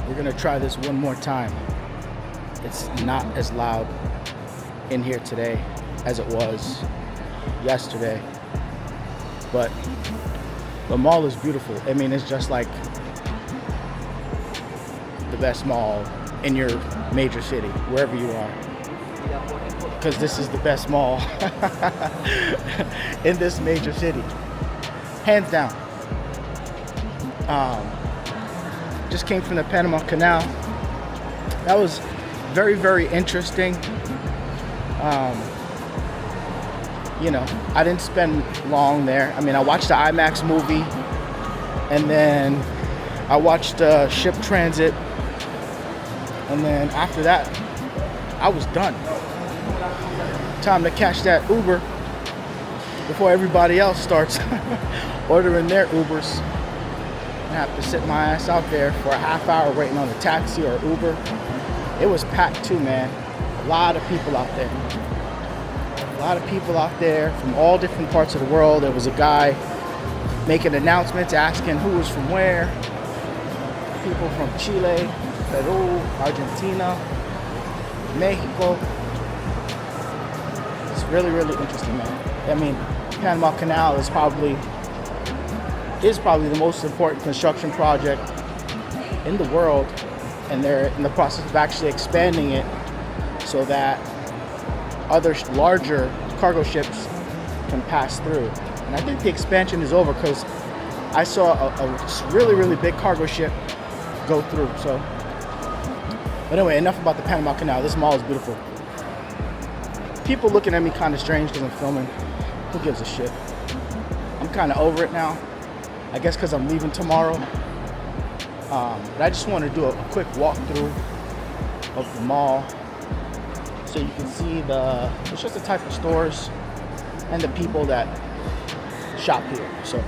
We're gonna try this one more time. It's not as loud in here today as it was yesterday, but the mall is beautiful. I mean, it's just like the best mall in your major city, wherever you are, because this is the best mall in this major city, hands down. Just came from the Panama Canal. That was very, very interesting. You know, I didn't spend long there. I mean, I watched the IMAX movie, and then I watched ship transit, and then after that, I was done. Time to catch that Uber before everybody else starts ordering their Ubers. I have to sit my ass out there for a half hour waiting on a taxi or Uber. It was packed too, man. A lot of people out there. A lot of people out there from all different parts of the world. There was a guy making announcements asking who was from where. People from Chile, Peru, Argentina, Mexico. It's really, really interesting, man. I mean, Panama Canal is probably the most important construction project in the world, and they're in the process of actually expanding it so that other larger cargo ships can pass through. And I think the expansion is over because I saw a really, really big cargo ship go through. So, but anyway, enough about the Panama Canal. This mall is beautiful. People looking at me kind of strange because I'm filming. Who gives a shit? I'm kind of over it now. I guess because I'm leaving tomorrow. But I just want to do a quick walkthrough of the mall so you can see it's just the type of stores and the people that shop here. So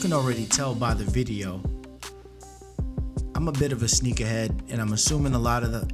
can already tell by the video, I'm a bit of a sneakerhead, and I'm assuming a lot of the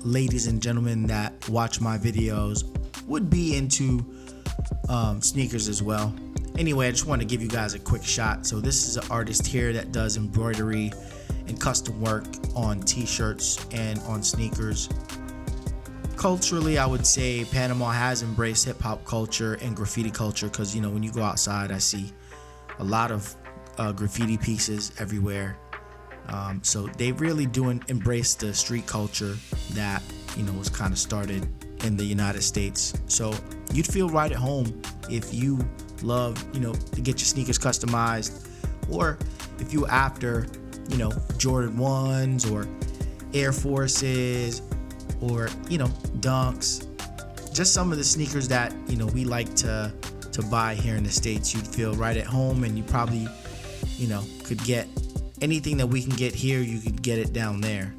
ladies and gentlemen that watch my videos would be into sneakers as well. Anyway, I just want to give you guys a quick shot. So this is an artist here that does embroidery and custom work on t-shirts and on sneakers. Culturally, I would say Panama has embraced hip-hop culture and graffiti culture, because when you go outside, I see a lot of graffiti pieces everywhere. So they really do embrace the street culture that was kind of started in the United States. So you'd feel right at home if you love to get your sneakers customized, or if you after Jordan 1s or Air Forces or Dunks, just some of the sneakers that we like to buy here in the States. You'd feel right at home, and you probably could get anything that we can get here, you could get it down there.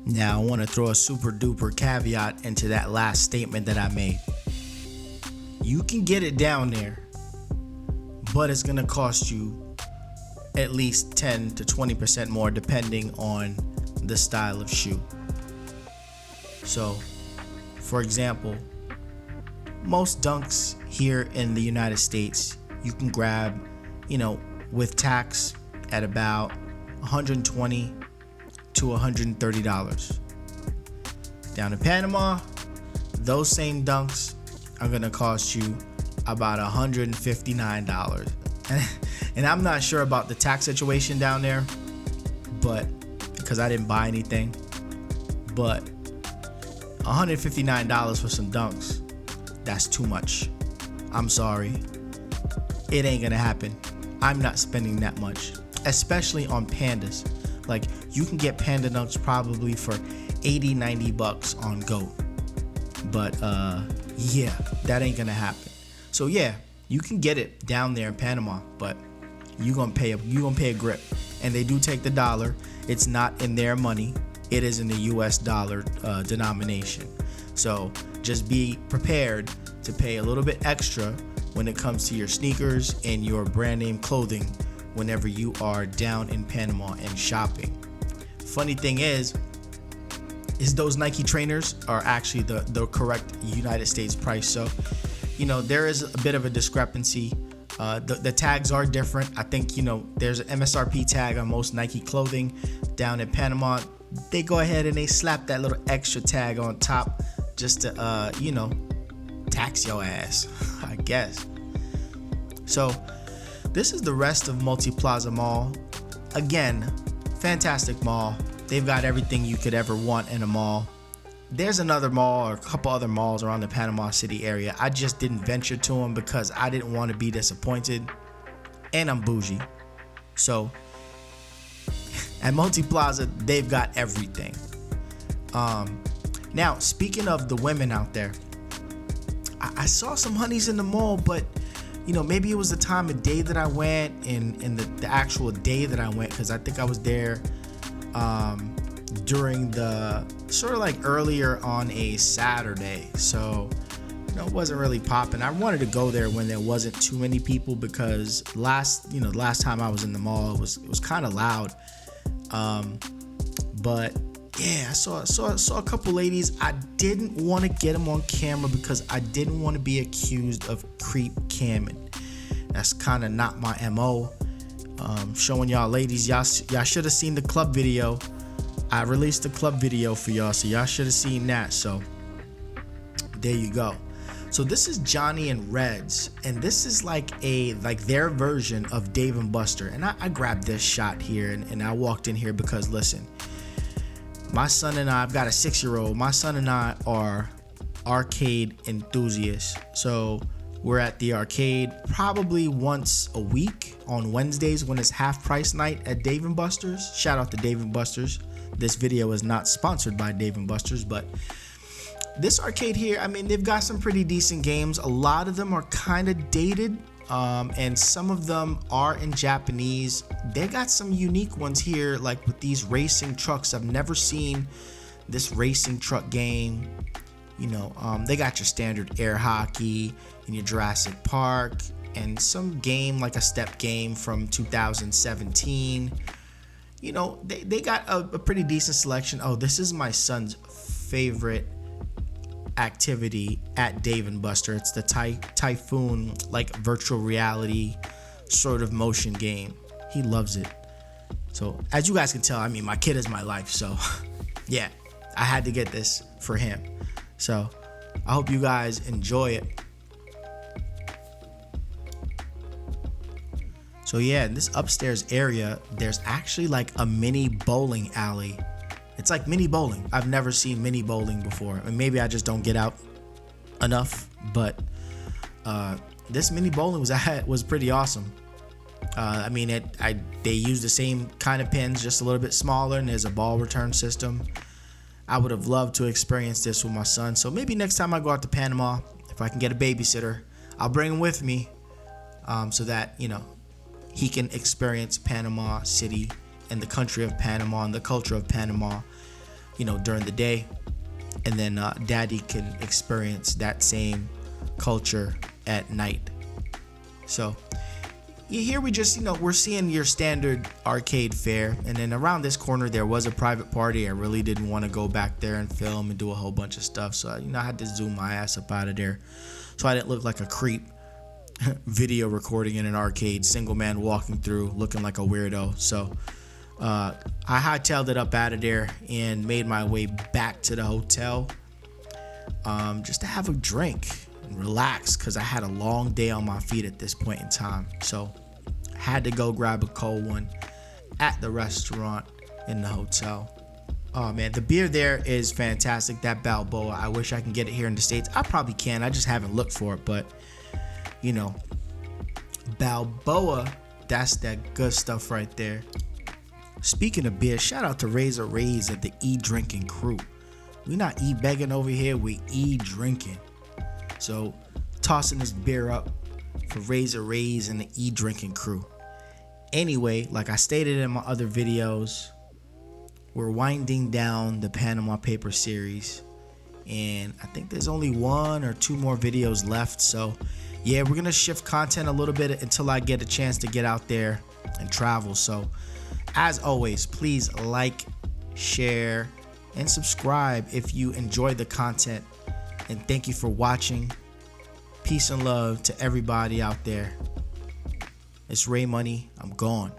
Now I want to throw a super duper caveat into that last statement that I made. You can get it down there, but it's gonna cost you at least 10 to 20% more depending on the style of shoe. So, for example, most Dunks here in the United States you can grab, with tax at about $120 to $130. Down in Panama, those same Dunks are gonna cost you about $159. And I'm not sure about the tax situation down there, but because I didn't buy anything, but $159 for some Dunks, that's too much. I'm sorry. It ain't gonna happen. I'm not spending that much, especially on Pandas. Like, you can get Panda Dunks probably for $80-$90 on GOAT. But yeah, that ain't gonna happen. So yeah, you can get it down there in Panama, but you're gonna pay a grip. And they do take the dollar. It's not in their money. It is in the US dollar denomination. So just be prepared to pay a little bit extra when it comes to your sneakers and your brand name clothing whenever you are down in Panama and shopping. Funny thing is those Nike trainers are actually the correct United States price. So, there is a bit of a discrepancy. The tags are different. I think, there's an MSRP tag on most Nike clothing. Down in Panama, they go ahead and they slap that little extra tag on top just to, tax your ass, I guess. So this is the rest of Multi-Plaza Mall. Again, fantastic mall. They've got everything you could ever want in a mall. There's another mall or a couple other malls around the Panama City area. I just didn't venture to them because I didn't want to be disappointed, and I'm bougie. So at Multi-Plaza, they've got everything. Now, speaking of the women out there, I saw some honeys in the mall, but maybe it was the time of day that I went and the actual day that I went, because I think I was there during the sort of like earlier on a Saturday. So it wasn't really popping. I wanted to go there when there wasn't too many people, because last time I was in the mall, it was kind of loud. But yeah, I saw a couple ladies. I didn't want to get them on camera because I didn't want to be accused of creep camming. That's kind of not my MO. Showing y'all ladies, y'all should have seen the club video. I released the club video for y'all, so y'all should have seen that. So there you go. So this is Johnny and Reds, and this is like their version of Dave and Buster. And I grabbed this shot here, and I walked in here because, listen, my son and I've got a 6-year-old. My son and I are arcade enthusiasts. So we're at the arcade probably once a week on Wednesdays when it's half price night at Dave & Buster's. Shout out to Dave & Buster's. This video is not sponsored by Dave & Buster's, but this arcade here, I mean, they've got some pretty decent games. A lot of them are kind of dated, and some of them are in Japanese. They got some unique ones here, like with these racing trucks. I've never seen this racing truck game They got your standard air hockey and your Jurassic Park and some game like a step game from 2017. They got a pretty decent selection. Oh, this is my son's favorite activity at Dave & Buster. It's the Typhoon, like virtual reality sort of motion game. He loves it. So as you guys can tell, my kid is my life. So yeah, I had to get this for him. So I hope you guys enjoy it. So yeah, in this upstairs area, there's actually like a mini bowling alley. It's like mini bowling. I've never seen mini bowling before. And maybe I just don't get out enough, but this mini bowling was pretty awesome. They use the same kind of pins, just a little bit smaller, and there's a ball return system. I would have loved to experience this with my son. So maybe next time I go out to Panama, if I can get a babysitter, I'll bring him with me, so that he can experience Panama City and the country of Panama and the culture of Panama, during the day, and then Daddy can experience that same culture at night. So here we just, we're seeing your standard arcade fare, and then around this corner there was a private party. I really didn't want to go back there and film and do a whole bunch of stuff, so I had to zoom my ass up out of there so I didn't look like a creep video recording in an arcade, single man walking through looking like a weirdo. So I hightailed it up out of there and made my way back to the hotel, just to have a drink and relax, because I had a long day on my feet at this point in time. So had to go grab a cold one at the restaurant in the hotel. Oh man, the beer there is fantastic. That Balboa, I wish I can get it here in the States. I probably can, I just haven't looked for it. But Balboa, that's that good stuff right there. Speaking of beer, shout out to Razor Rays at the E-Drinking crew. We not E-begging over here, we E-drinking. So tossing this beer up for Razor Rays and the E-Drinking crew. Anyway, like I stated in my other videos, we're winding down the Panama Paper series, and I think there's only 1 or 2 more videos left. So yeah, we're gonna shift content a little bit until I get a chance to get out there and travel. So as always, please like, share, and subscribe if you enjoy the content. And thank you for watching. Peace and love to everybody out there. It's Ray Money. I'm gone.